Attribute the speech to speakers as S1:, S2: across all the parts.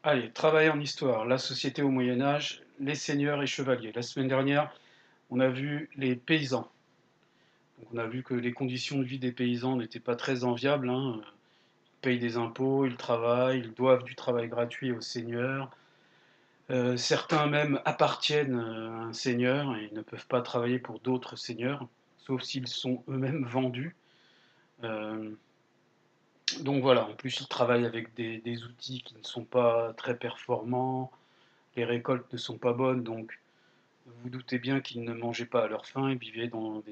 S1: Allez, travail en histoire, la société au Moyen Âge, les seigneurs et chevaliers. La semaine dernière, on a vu les paysans. Donc on a vu que les conditions de vie des paysans n'étaient pas très enviables, hein. Ils payent des impôts, ils travaillent, ils doivent du travail gratuit aux seigneurs. Certains même appartiennent à un seigneur et ne peuvent pas travailler pour d'autres seigneurs, sauf s'ils sont eux-mêmes vendus. Euh, donc voilà, en plus ils travaillent avec des outils qui ne sont pas très performants, les récoltes ne sont pas bonnes, donc vous vous doutez bien qu'ils ne mangeaient pas à leur faim, ils vivaient dans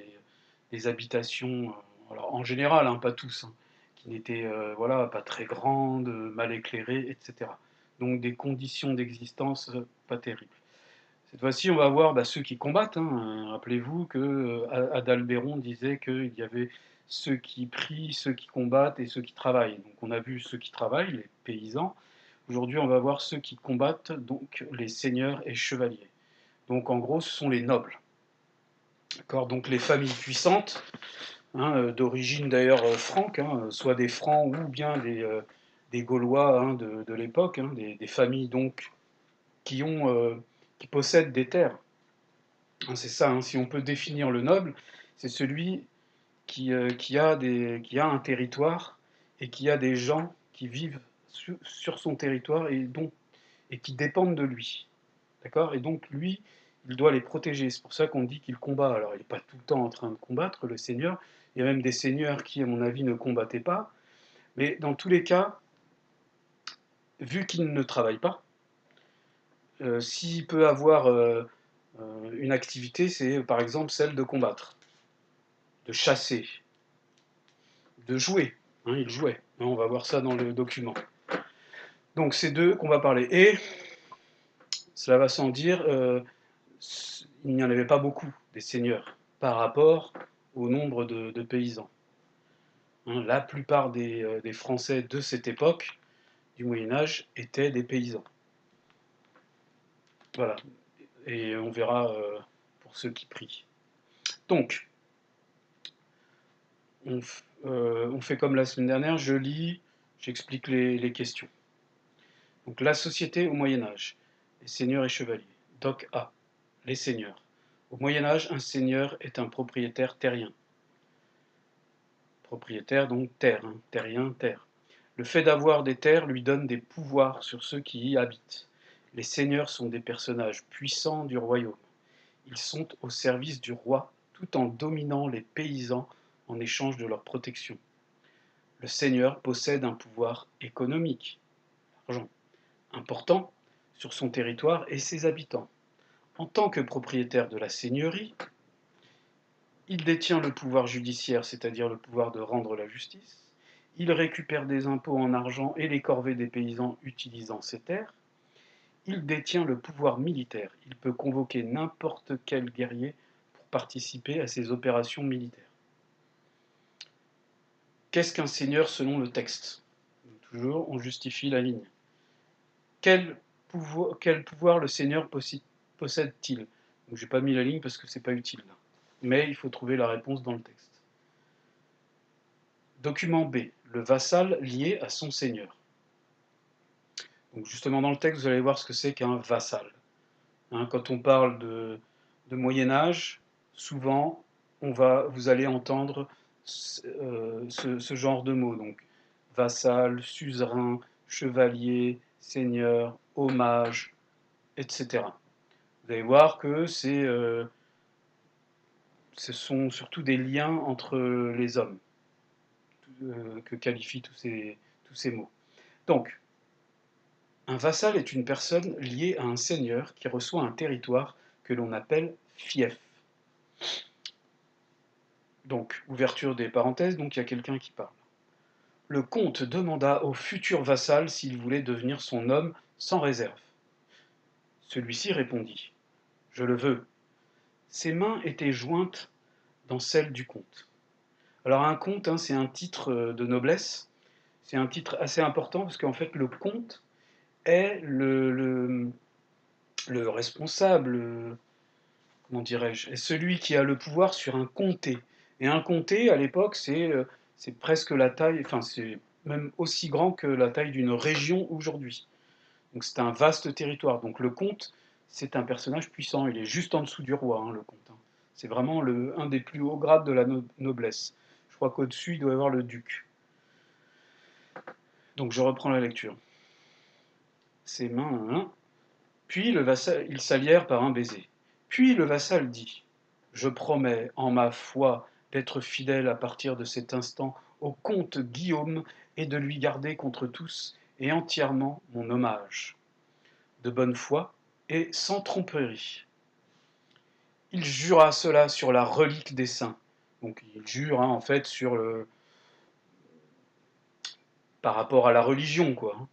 S1: des habitations, alors en général, hein, pas tous, hein, qui n'étaient voilà, pas très grandes, mal éclairées, etc. Donc des conditions d'existence pas terribles. Cette fois-ci, on va voir ceux qui combattent, hein. Rappelez-vous que Adalbéron disait qu'il y avait ceux qui prient, ceux qui combattent et ceux qui travaillent. Donc on a vu ceux qui travaillent, les paysans. Aujourd'hui, on va voir ceux qui combattent, donc les seigneurs et chevaliers. Donc en gros, ce sont les nobles. D'accord. Donc les familles puissantes, hein, d'origine d'ailleurs franque, hein, soit des francs ou bien des Gaulois, hein, de l'époque, hein, des familles donc qui, ont, qui possèdent des terres. Hein, c'est ça, hein, si on peut définir le noble, c'est celui qui a un territoire et qui a des gens qui vivent sur son territoire et qui dépendent de lui. D'accord. Et donc lui, il doit les protéger. C'est pour ça qu'on dit qu'il combat. Alors il n'est pas tout le temps en train de combattre, le seigneur. Il y a même des seigneurs qui, à mon avis, ne combattaient pas. Mais dans tous les cas, vu qu'il ne travaille pas, s'il peut avoir une activité, c'est par exemple celle de combattre, de chasser, de jouer. Hein, il jouait. Hein, on va voir ça dans le document. Donc c'est d'eux qu'on va parler. Et cela va sans dire, il n'y en avait pas beaucoup des seigneurs par rapport au nombre de paysans. Hein, la plupart des Français de cette époque du Moyen Âge étaient des paysans. Voilà. Et on verra pour ceux qui prient. Donc, on fait comme la semaine dernière, je lis, j'explique les questions. Donc la société au Moyen Âge, les seigneurs et chevaliers. Doc A, les seigneurs. Au Moyen Âge, un seigneur est un propriétaire terrien. Propriétaire donc terre, hein, terrien, terre. Le fait d'avoir des terres lui donne des pouvoirs sur ceux qui y habitent. Les seigneurs sont des personnages puissants du royaume. Ils sont au service du roi tout en dominant les paysans en échange de leur protection. Le seigneur possède un pouvoir économique, l'argent, important sur son territoire et ses habitants. En tant que propriétaire de la seigneurie, il détient le pouvoir judiciaire, c'est-à-dire le pouvoir de rendre la justice. Il récupère des impôts en argent et les corvées des paysans utilisant ses terres. Il détient le pouvoir militaire. Il peut convoquer n'importe quel guerrier pour participer à ses opérations militaires. Qu'est-ce qu'un seigneur selon le texte? Toujours, on justifie la ligne. Quel pouvoir le seigneur possède-t-il? Donc j'ai pas mis la ligne parce que c'est pas utile là. Mais il faut trouver la réponse dans le texte. Document B. Le vassal lié à son seigneur. Donc justement dans le texte, vous allez voir ce que c'est qu'un vassal. Hein, quand on parle de Moyen Âge, souvent vous allez entendre ce genre de mots. Donc vassal, suzerain, chevalier, seigneur, hommage, etc. Vous allez voir que ce sont surtout des liens entre les hommes que qualifient tous ces mots. Donc, un vassal est une personne liée à un seigneur qui reçoit un territoire que l'on appelle fief. Donc, ouverture des parenthèses, donc il y a quelqu'un qui parle. Le comte demanda au futur vassal s'il voulait devenir son homme sans réserve. Celui-ci répondit: Je le veux. Ses mains étaient jointes dans celles du comte. Alors un comte, hein, c'est un titre de noblesse, c'est un titre assez important parce qu'en fait le comte est le responsable, comment dirais-je, est celui qui a le pouvoir sur un comté. Et un comté, à l'époque, c'est presque la taille, enfin c'est même aussi grand que la taille d'une région aujourd'hui. Donc c'est un vaste territoire. Donc le comte, c'est un personnage puissant. Il est juste en dessous du roi, hein, le comte. Hein. C'est vraiment un des plus hauts grades de la noblesse. Je crois qu'au-dessus, il doit y avoir le duc. Donc je reprends la lecture. Ses mains, hein. Puis le vassal, ils s'allièrent par un baiser. Puis le vassal dit: Je promets, en ma foi, d'être fidèle à partir de cet instant au comte Guillaume et de lui garder contre tous et entièrement mon hommage. De bonne foi et sans tromperie. Il jura cela sur la relique des saints. Donc il jure hein, en fait sur le par rapport à la religion quoi.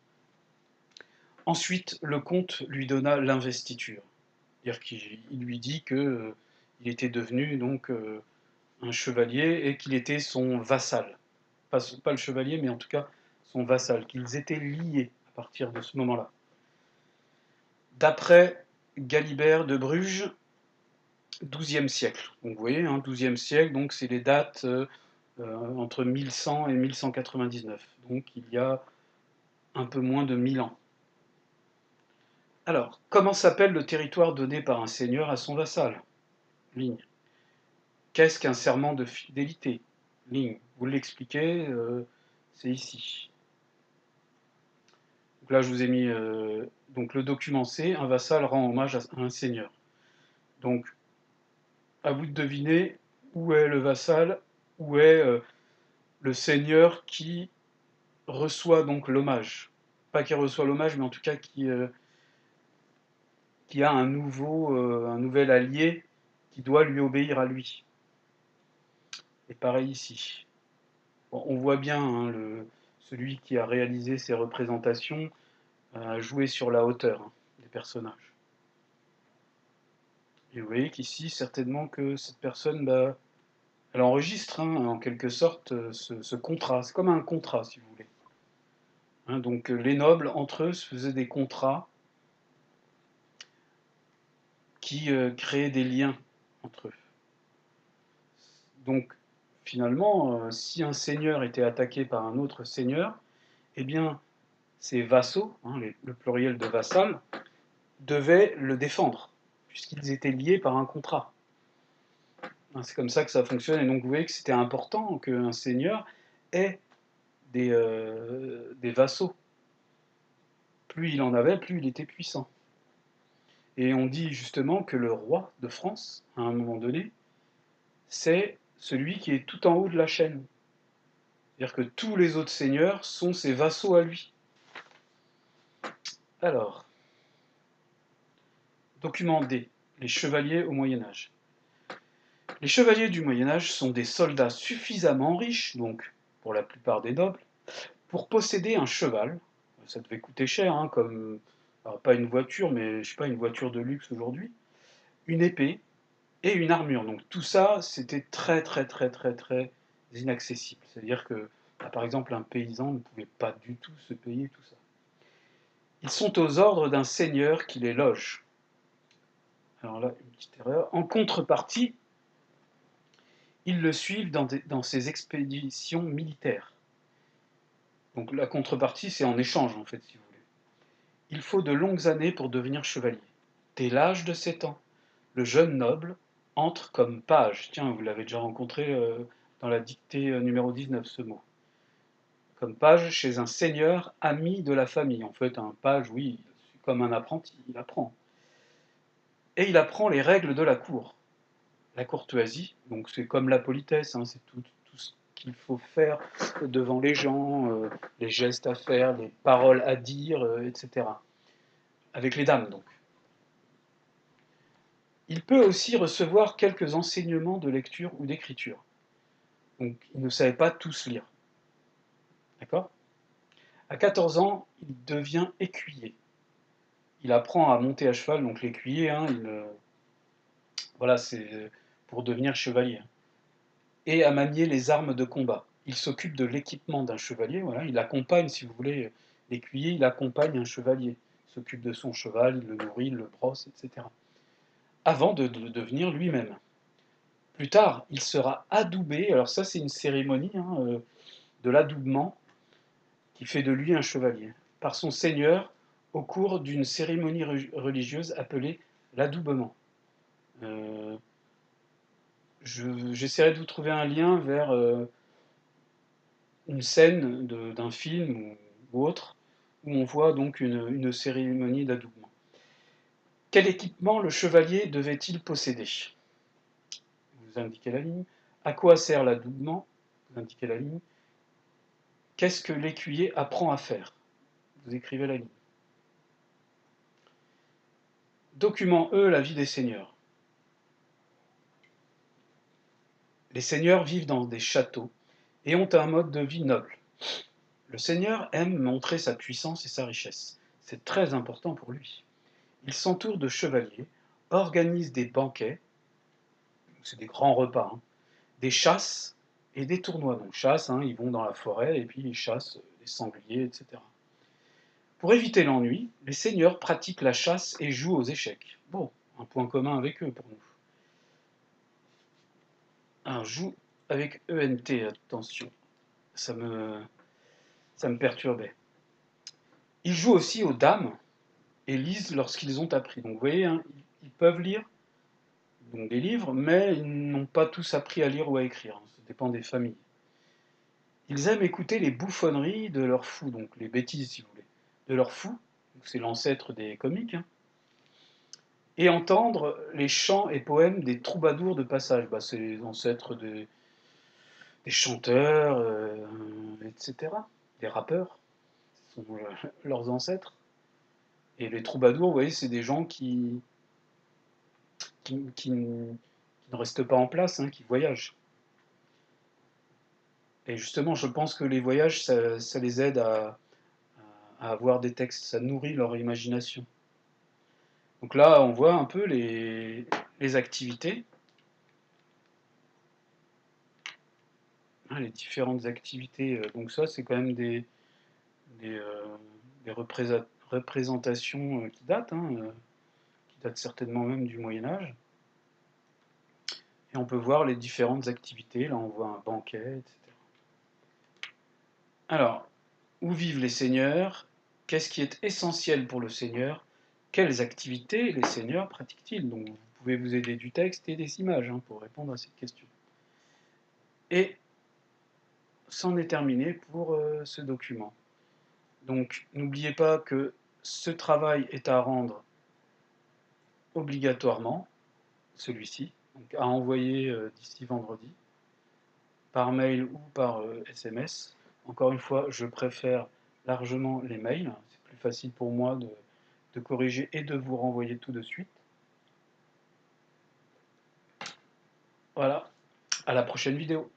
S1: Ensuite, le comte lui donna l'investiture. C'est-à-dire qu'il lui dit que il était devenu donc un chevalier et qu'il était son vassal. Pas le chevalier, mais en tout cas son vassal, qu'ils étaient liés à partir de ce moment-là. D'après Galibert de Bruges, XIIe siècle. Donc vous voyez, hein, XIIe siècle, donc c'est les dates entre 1100 et 1199. Donc il y a un peu moins de 1000 ans. Alors, comment s'appelle le territoire donné par un seigneur à son vassal? Ligne. Qu'est-ce qu'un serment de fidélité? Ligne. Vous l'expliquez, c'est ici. Donc là, je vous ai mis donc le document C, un vassal rend hommage à un seigneur. Donc, à vous de deviner où est le vassal, où est le seigneur qui reçoit donc l'hommage. Pas qui reçoit l'hommage, mais en tout cas qui a un nouvel allié qui doit lui obéir à lui. Et pareil ici. Bon, on voit bien hein, celui qui a réalisé ces représentations a joué sur la hauteur hein, des personnages. Et vous voyez qu'ici, certainement que cette personne, bah, elle enregistre hein, en quelque sorte ce contrat. C'est comme un contrat, si vous voulez. Hein, donc les nobles, entre eux, se faisaient des contrats qui créaient des liens entre eux. Donc, finalement, si un seigneur était attaqué par un autre seigneur, eh bien, ses vassaux, hein, le pluriel de vassal, devaient le défendre, puisqu'ils étaient liés par un contrat. Hein, c'est comme ça que ça fonctionne, et donc vous voyez que c'était important qu'un seigneur ait des vassaux. Plus il en avait, plus il était puissant. Et on dit justement que le roi de France, à un moment donné, c'est celui qui est tout en haut de la chaîne. C'est-à-dire que tous les autres seigneurs sont ses vassaux à lui. Alors, document D, les chevaliers au Moyen-Âge. Les chevaliers du Moyen-Âge sont des soldats suffisamment riches, donc pour la plupart des nobles, pour posséder un cheval. Ça devait coûter cher, hein, comme alors, pas une voiture, mais je sais pas, une voiture de luxe aujourd'hui, une épée et une armure. Donc tout ça, c'était très très très très très inaccessible. C'est-à-dire que, bah, par exemple, un paysan ne pouvait pas du tout se payer tout ça. Ils sont aux ordres d'un seigneur qui les loge. Alors là, une petite erreur. En contrepartie, ils le suivent dans ses expéditions militaires. Donc la contrepartie, c'est en échange, en fait, si vous voulez. Il faut de longues années pour devenir chevalier. Dès l'âge de 7 ans, le jeune noble entre comme page. Tiens, vous l'avez déjà rencontré dans la dictée numéro 19, ce mot. Comme page chez un seigneur ami de la famille. En fait, un page, oui, comme un apprenti, il apprend. Et il apprend les règles de la cour. La courtoisie, donc c'est comme la politesse, hein, c'est tout ce qu'il faut faire devant les gens, les gestes à faire, les paroles à dire, etc. Avec les dames, donc. Il peut aussi recevoir quelques enseignements de lecture ou d'écriture. Donc, il ne savait pas tous lire. D'accord? À 14 ans, il devient écuyer. Il apprend à monter à cheval, donc l'écuyer, hein, voilà, c'est pour devenir chevalier. Et à manier les armes de combat. Il s'occupe de l'équipement d'un chevalier, voilà, il accompagne, si vous voulez, l'écuyer, il accompagne un chevalier. Il s'occupe de son cheval, il le nourrit, il le brosse, etc. Avant de devenir lui-même. Plus tard, il sera adoubé, alors ça c'est une cérémonie de l'adoubement qui fait de lui un chevalier, par son seigneur au cours d'une cérémonie religieuse appelée l'adoubement. Euh, J'essaierai de vous trouver un lien vers une scène d'un film ou autre, où on voit donc une cérémonie d'adoubement. Quel équipement le chevalier devait-il posséder? Vous indiquez la ligne. À quoi sert l'adoubement? Vous indiquez la ligne. Qu'est-ce que l'écuyer apprend à faire? Vous écrivez la ligne. Document E, la vie des seigneurs. Les seigneurs vivent dans des châteaux et ont un mode de vie noble. Le seigneur aime montrer sa puissance et sa richesse. C'est très important pour lui. Il s'entoure de chevaliers, organise des banquets, c'est des grands repas, hein, des chasses et des tournois. Donc chasse, hein, ils vont dans la forêt et puis ils chassent des sangliers, etc. Pour éviter l'ennui, les seigneurs pratiquent la chasse et jouent aux échecs. Bon, un point commun avec eux pour nous. Un joue avec ENT, attention, ça me, ça me perturbait. Ils jouent aussi aux dames et lisent lorsqu'ils ont appris. Donc vous voyez, hein, ils peuvent lire donc des livres, mais ils n'ont pas tous appris à lire ou à écrire. Hein, ça dépend des familles. Ils aiment écouter les bouffonneries de leurs fous, donc les bêtises si vous voulez, de leurs fous, c'est l'ancêtre des comiques, hein, et entendre les chants et poèmes des troubadours de passage, bah, c'est les ancêtres des chanteurs, etc., des rappeurs, ce sont leurs ancêtres. Et les troubadours, vous voyez, c'est des gens qui ne restent pas en place, hein, qui voyagent. Et justement, je pense que les voyages, ça les aide à avoir des textes, ça nourrit leur imagination. Donc là, on voit un peu les activités, hein, les différentes activités. Donc ça, c'est quand même des, euh, des représentations qui datent certainement même du Moyen Âge. Et on peut voir les différentes activités. Là, on voit un banquet, etc. Alors, où vivent les seigneurs? Qu'est-ce qui est essentiel pour le seigneur? Quelles activités les seigneurs pratiquent-ils? Donc, vous pouvez vous aider du texte et des images, hein, pour répondre à cette question. Et c'en est terminé pour ce document. Donc, n'oubliez pas que ce travail est à rendre obligatoirement, celui-ci, donc à envoyer d'ici vendredi, par mail ou par SMS. Encore une fois, je préfère largement les mails. C'est plus facile pour moi de corriger et de vous renvoyer tout de suite. Voilà, à la prochaine vidéo.